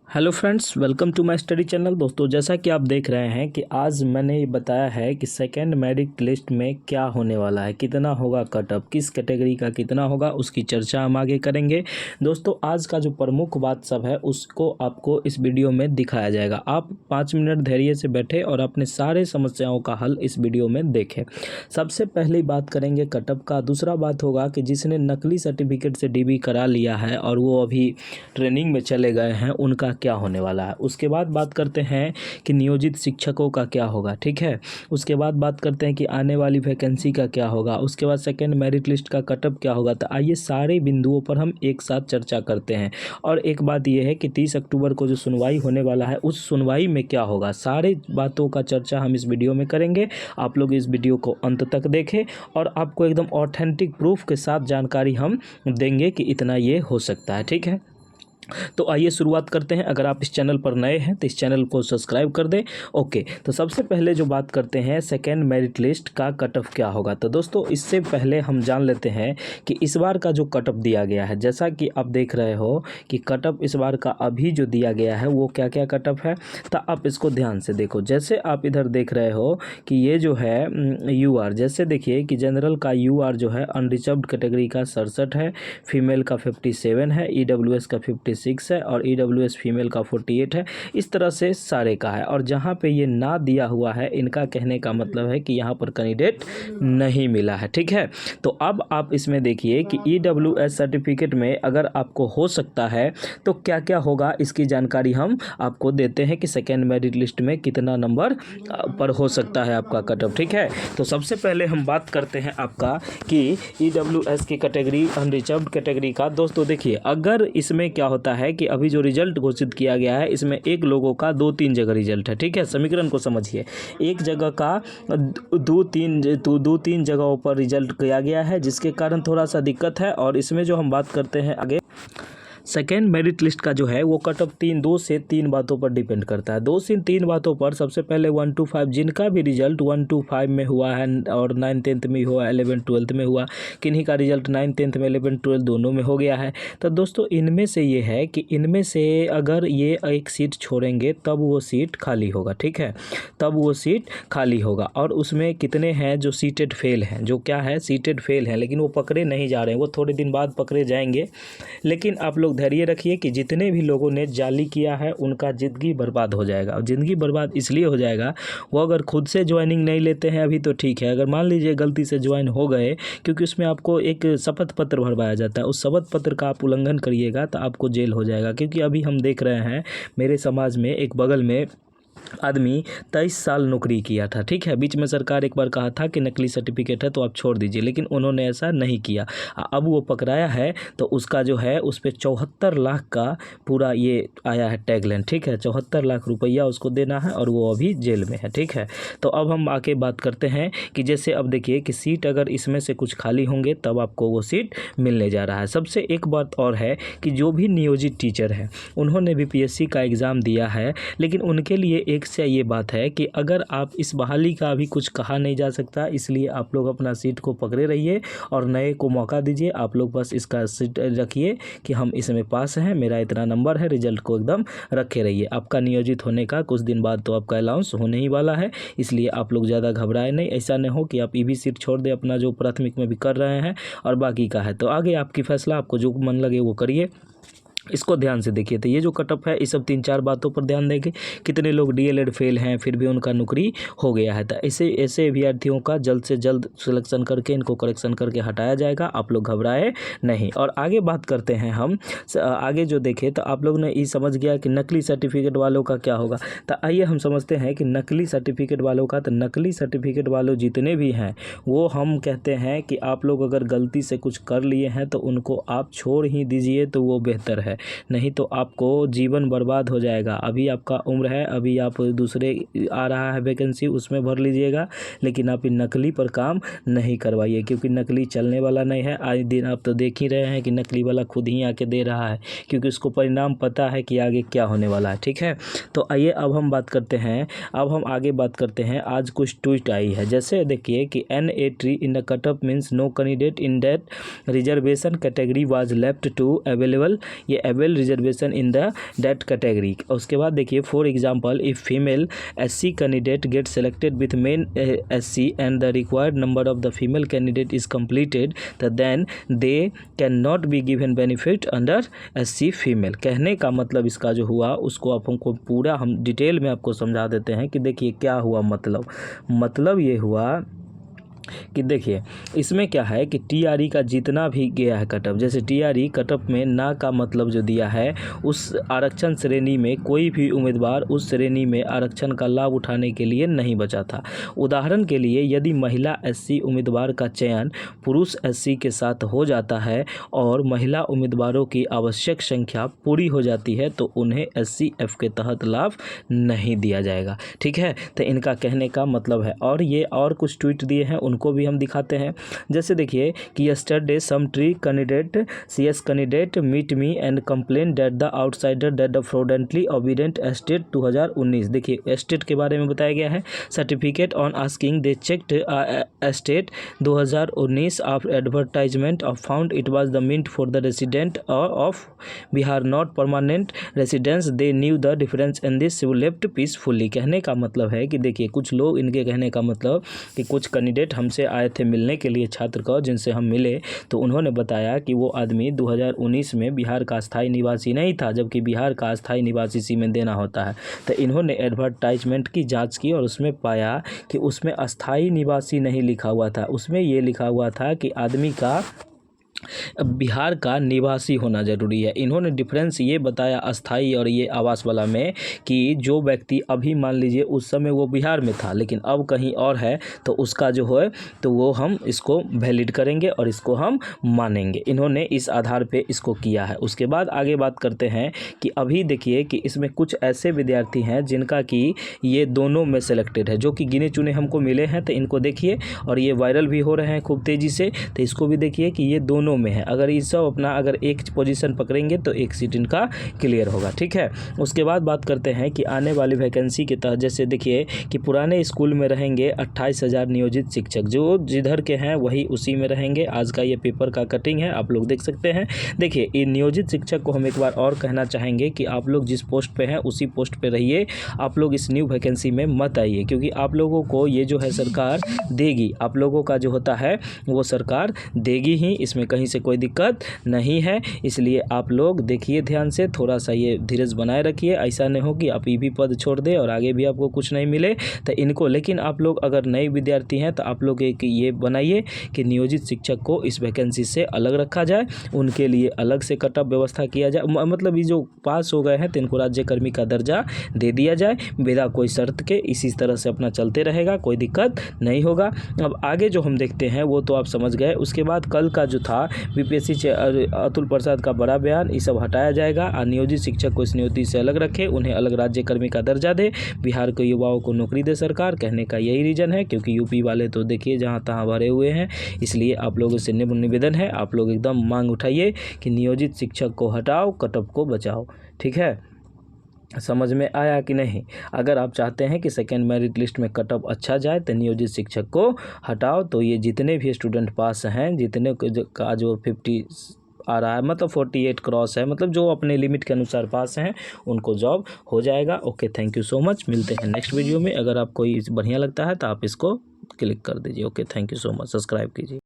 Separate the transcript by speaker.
Speaker 1: Hello friends, welcome to my study channel. दोस्तों, जैसा कि आप देख रहे हैं कि आज मैंने ये बताया है कि सेकंड मेरिट लिस्ट में क्या होने वाला है, कितना होगा कटअप, किस कैटेगरी का कितना होगा, उसकी चर्चा हम आगे करेंगे। दोस्तों, आज का जो प्रमुख बात सब है उसको आपको इस वीडियो में दिखाया जाएगा। आप 5 मिनट धैर्य से बैठे और अपने सारे समस्याओं का हल इस वीडियो में देखें। सबसे पहली बात करेंगे कटअप का। दूसरा बात होगा कि जिसने नकली सर्टिफिकेट से डीबी करा लिया है और वो अभी ट्रेनिंग में चले गए हैं, उनका क्या होने वाला है। उसके बाद बात करते हैं कि नियोजित शिक्षकों का क्या होगा, ठीक है। उसके बाद बात करते हैं कि आने वाली वैकेंसी का क्या होगा। उसके बाद सेकंड मेरिट लिस्ट का कटअप क्या होगा। तो आइए सारे बिंदुओं पर हम एक साथ चर्चा करते हैं। और एक बात यह है कि 30 अक्टूबर को जो सुनवाई होने वाला है, उस सुनवाई में क्या होगा, सारे बातों का चर्चा हम इस वीडियो में करेंगे। आप लोग इस वीडियो को अंत तक देखें और आपको एकदम ऑथेंटिक प्रूफ के साथ जानकारी हम देंगे कि इतना ये हो सकता है, ठीक है। तो आइए शुरुआत करते हैं। अगर आप इस चैनल पर नए हैं तो इस चैनल को सब्सक्राइब कर दें। ओके, तो सबसे पहले जो बात करते हैं सेकंड मेरिट लिस्ट का कट ऑफ क्या होगा। तो दोस्तों, इससे पहले हम जान लेते हैं कि इस बार का जो कट ऑफ दिया गया है, जैसा कि आप देख रहे हो कि कट ऑफ इस बार का अभी जो दिया गया है वो क्या क्या कट ऑफ है। तो आप इसको ध्यान से देखो। जैसे आप इधर देख रहे हो कि ये जो है यूआर, जैसे देखिए कि जनरल का यूआर जो है अनरिजर्व्ड कैटेगरी का 67 है, फीमेल का 57 है, ईडब्ल्यूएस का 56 है और ईडब्ल्यूएस फीमेल का 48 है। इस तरह से सारे का है। और जहाँ पे ये ना दिया हुआ है, इनका कहने का मतलब है कि यहाँ पर कैंडिडेट नहीं मिला है, ठीक है। तो अब आप इसमें देखिए कि ईडब्ल्यूएस सर्टिफिकेट में अगर आपको हो सकता है तो क्या क्या होगा, इसकी जानकारी हम आपको देते हैं कि सेकेंड मेरिट लिस्ट में कितना नंबर पर हो सकता है आपका कटअप, ठीक है। तो सबसे पहले हम बात करते हैं आपका कि ईडब्ल्यूएस की कैटेगरी अनरिजर्व्ड कैटेगरी का। दोस्तों देखिए, अगर इसमें क्या होता है कि अभी जो रिजल्ट घोषित किया गया है, इसमें एक लोगों का 2-3 जगह रिजल्ट है, ठीक है। समीकरण को समझिए, एक जगह का 2-3 जगहों पर रिजल्ट किया गया है, जिसके कारण थोड़ा सा दिक्कत है। और इसमें जो हम बात करते हैं आगे सेकेंड मेरिट लिस्ट का जो है वो कट ऑफ 2 से 3 बातों पर डिपेंड करता है। 2 से 3 बातों पर। सबसे पहले 1 to 5 जिनका भी रिजल्ट 1 to 5 में हुआ है और 9th 10th में हुआ, 11th 12th में हुआ, किन्हीं का रिजल्ट 9th 10th में 11th 12th दोनों में हो गया है। तो दोस्तों, इनमें से ये है कि इनमें से अगर ये एक सीट छोड़ेंगे तब वो सीट खाली होगा, ठीक है, तब वो सीट खाली होगा। और उसमें कितने हैं जो सीटेड फेल हैं, जो क्या है सीटेड फेल हैं, लेकिन वो पकड़े नहीं जा रहे हैं, वो थोड़े दिन बाद पकड़े जाएंगे। लेकिन आप लोग धैर्य रखिए कि जितने भी लोगों ने जाली किया है उनका ज़िंदगी बर्बाद हो जाएगा। और ज़िंदगी बर्बाद इसलिए हो जाएगा, वो अगर खुद से ज्वाइनिंग नहीं लेते हैं अभी तो ठीक है। अगर मान लीजिए गलती से ज्वाइन हो गए, क्योंकि उसमें आपको एक शपथ पत्र भरवाया जाता है, उस शपथ पत्र का आप उल्लंघन करिएगा तो आपको जेल हो जाएगा। क्योंकि अभी हम देख रहे हैं मेरे समाज में एक बगल में आदमी 23 साल नौकरी किया था, ठीक है। बीच में सरकार एक बार कहा था कि नकली सर्टिफिकेट है तो आप छोड़ दीजिए, लेकिन उन्होंने ऐसा नहीं किया। अब वो पकड़ाया है तो उसका जो है उस पर 74 लाख का पूरा ये आया है टैगलाइन, ठीक है। 74 लाख रुपया उसको देना है और वो अभी जेल में है, ठीक है। तो अब हम आके बात करते हैं कि जैसे अब देखिए कि सीट अगर इसमें से कुछ खाली होंगे तब आपको वो सीट मिलने जा रहा है। सबसे एक बात और है कि जो भी नियोजित टीचर हैं उन्होंने भी पीएससी का एग्ज़ाम दिया है, लेकिन उनके लिए एक से ये बात है कि अगर आप इस बहाली का अभी कुछ कहा नहीं जा सकता, इसलिए आप लोग अपना सीट को पकड़े रहिए और नए को मौका दीजिए। आप लोग बस इसका सीट रखिए कि हम इसमें पास हैं, मेरा इतना नंबर है, रिजल्ट को एकदम रखे रहिए। आपका नियोजित होने का कुछ दिन बाद तो आपका अलाउंस होने ही वाला है, इसलिए आप लोग ज़्यादा घबराए नहीं। ऐसा नहीं हो कि आप ईवी सीट छोड़ दें अपना जो प्राथमिक में भी कर रहे हैं और बाकी का है। तो आगे आपकी फैसला, आपको जो मन लगे वो करिए। इसको ध्यान से देखिए। तो ये जो कटअप है इस सब 3-4 बातों पर ध्यान देंगे। कितने लोग डीएलएड फेल हैं फिर भी उनका नौकरी हो गया है, तो ऐसे अभ्यर्थियों का जल्द से जल्द सिलेक्शन करके इनको करेक्शन करके हटाया जाएगा। आप लोग घबराए नहीं। और आगे बात करते हैं हम आगे जो देखें तो आप लोग ने ये समझ गया कि नकली सर्टिफिकेट वालों का क्या होगा। तो आइए हम समझते हैं कि नकली सर्टिफिकेट वालों का। तो नकली सर्टिफिकेट वालों जितने भी हैं वो हम कहते हैं कि आप लोग अगर गलती से कुछ कर लिए हैं तो उनको आप छोड़ ही दीजिए तो वो बेहतर है, नहीं तो आपको जीवन बर्बाद हो जाएगा। अभी आपका उम्र है, अभी आप दूसरे आ रहा है वैकेंसी उसमें भर लीजिएगा, लेकिन आप इन नकली पर काम नहीं करवाइए, क्योंकि नकली चलने वाला नहीं है। आज दिन आप तो देख ही रहे हैं कि नकली वाला खुद ही आके दे रहा है, क्योंकि उसको परिणाम पता है कि आगे क्या होने वाला है, ठीक है। तो आइए अब हम बात करते हैं, अब हम आगे बात करते हैं। आज कुछ ट्वीट आई है, जैसे देखिए कि NA3 in the cutoff means no candidate in that reservation category was left to available. ये avail reservation in the that category. उसके बाद देखिए for example if female SC candidate get selected with men SC and the required number of the female candidate is completed then they can not be given benefit under SC female. कहने का मतलब इसका जो हुआ उसको आप हमको पूरा हम डिटेल में आपको समझा देते हैं कि देखिए क्या हुआ। मतलब ये हुआ कि देखिए इसमें क्या है कि TRE का जितना भी गया है कटअप, जैसे TRE कटअप में ना का मतलब जो दिया है उस आरक्षण श्रेणी में कोई भी उम्मीदवार उस श्रेणी में आरक्षण का लाभ उठाने के लिए नहीं बचा था। उदाहरण के लिए यदि महिला SC उम्मीदवार का चयन पुरुष SC के साथ हो जाता है और महिला उम्मीदवारों की आवश्यक संख्या पूरी हो जाती है तो उन्हें SCF के तहत लाभ नहीं दिया जाएगा। ठीक है, तो इनका कहने का मतलब है। और ये और कुछ ट्वीट दिए हैं उनको भी हम दिखाते हैं। जैसे देखिए कि yesterday some tree candidate CS candidate meet me and complain that the outsider that the fraudulently obedient estate 2019। देखिए एस्टेट के बारे में बताया गया है। Certificate on asking they checked estate 2019 of advertisement of found it was the meant for the resident of Bihar not permanent residence they knew the difference in this left peacefully. कहने का मतलब है कि देखिए कुछ लोग, इनके कहने का मतलब कि कुछ कैंडिडेट हमसे आए थे मिलने के लिए, छात्र का जिनसे हम मिले, तो उन्होंने बताया कि वो आदमी 2019 में बिहार का स्थायी निवासी नहीं था, जबकि बिहार का स्थायी निवासी इसी में देना होता है। तो इन्होंने एडवर्टाइजमेंट की जांच की और उसमें पाया कि उसमें अस्थायी निवासी नहीं लिखा हुआ था, उसमें ये लिखा हुआ था कि आदमी का बिहार का निवासी होना जरूरी है। इन्होंने डिफरेंस ये बताया अस्थाई और ये आवास वाला में कि जो व्यक्ति अभी मान लीजिए उस समय वो बिहार में था लेकिन अब कहीं और है तो उसका जो है तो वो हम इसको वैलिड करेंगे और इसको हम मानेंगे। इन्होंने इस आधार पे इसको किया है। उसके बाद आगे बात करते हैं कि अभी देखिए कि इसमें कुछ ऐसे विद्यार्थी हैं जिनका कि ये दोनों में सेलेक्टेड है, जो कि गिने चुने हमको मिले हैं। तो इनको देखिए और ये वायरल भी हो रहे हैं खूब तेज़ी से, तो इसको भी देखिए कि ये दोनों में है। अगर ये सब अपना अगर एक पोजीशन पकड़ेंगे तो एक सीट इनका क्लियर होगा। ठीक है, उसके बाद बात करते हैं कि आने वाली वैकेंसी के तहत जैसे देखिए कि पुराने स्कूल में रहेंगे 28,000 नियोजित शिक्षक, जो जिधर के हैं वही उसी में रहेंगे। आज का ये पेपर का कटिंग है, आप लोग देख सकते हैं। देखिए ये नियोजित शिक्षक को हम एक बार और कहना चाहेंगे कि आप लोग जिस पोस्ट पे हैं उसी पोस्ट पे रहिए, आप लोग इस न्यू वैकेंसी में मत आइए, क्योंकि आप लोगों को ये जो है सरकार देगी, आप लोगों का जो होता है वो सरकार देगी ही, इसमें कहीं से कोई दिक्कत नहीं है। इसलिए आप लोग देखिए ध्यान से, थोड़ा सा ये धीरज बनाए रखिए, ऐसा नहीं हो कि आप ये भी पद छोड़ दे और आगे भी आपको कुछ नहीं मिले तो इनको। लेकिन आप लोग अगर नए विद्यार्थी हैं तो आप लोग एक ये बनाइए कि नियोजित शिक्षक को इस वैकेंसी से अलग रखा जाए, उनके लिए अलग से कटअप व्यवस्था किया जाए। मतलब ये जो पास हो गए हैं तो इनको राज्यकर्मी का दर्जा दे दिया जाए बिना कोई शर्त के। इसी तरह से अपना चलते रहेगा, कोई दिक्कत नहीं होगा। अब आगे जो हम देखते हैं वो तो आप समझ गए। उसके बाद कल का जो था BPSC अतुल प्रसाद का बड़ा बयान, ये सब हटाया जाएगा। नियोजित शिक्षक को इस नियुक्ति से अलग रखे, उन्हें अलग राज्यकर्मी का दर्जा दे, बिहार के युवाओं को नौकरी दे सरकार। कहने का यही रीज़न है, क्योंकि यूपी वाले तो देखिए जहाँ तहाँ भरे हुए हैं। इसलिए आप लोगों से निवेदन है, आप लोग एकदम मांग उठाइए कि नियोजित शिक्षक को हटाओ, कटअप को बचाओ। ठीक है, समझ में आया कि नहीं? अगर आप चाहते हैं कि सेकेंड मेरिट लिस्ट में कटअप अच्छा जाए तो नियोजित शिक्षक को हटाओ। तो ये जितने भी स्टूडेंट पास हैं, जितने का जो 50 आ रहा है, मतलब 48 क्रॉस है, मतलब जो अपने लिमिट के अनुसार पास हैं उनको जॉब हो जाएगा। Okay, thank you so much. मिलते हैं नेक्स्ट वीडियो में। अगर आपको बढ़िया लगता है तो आप इसको क्लिक कर दीजिए। Okay, thank you so much. Subscribe कीजिए।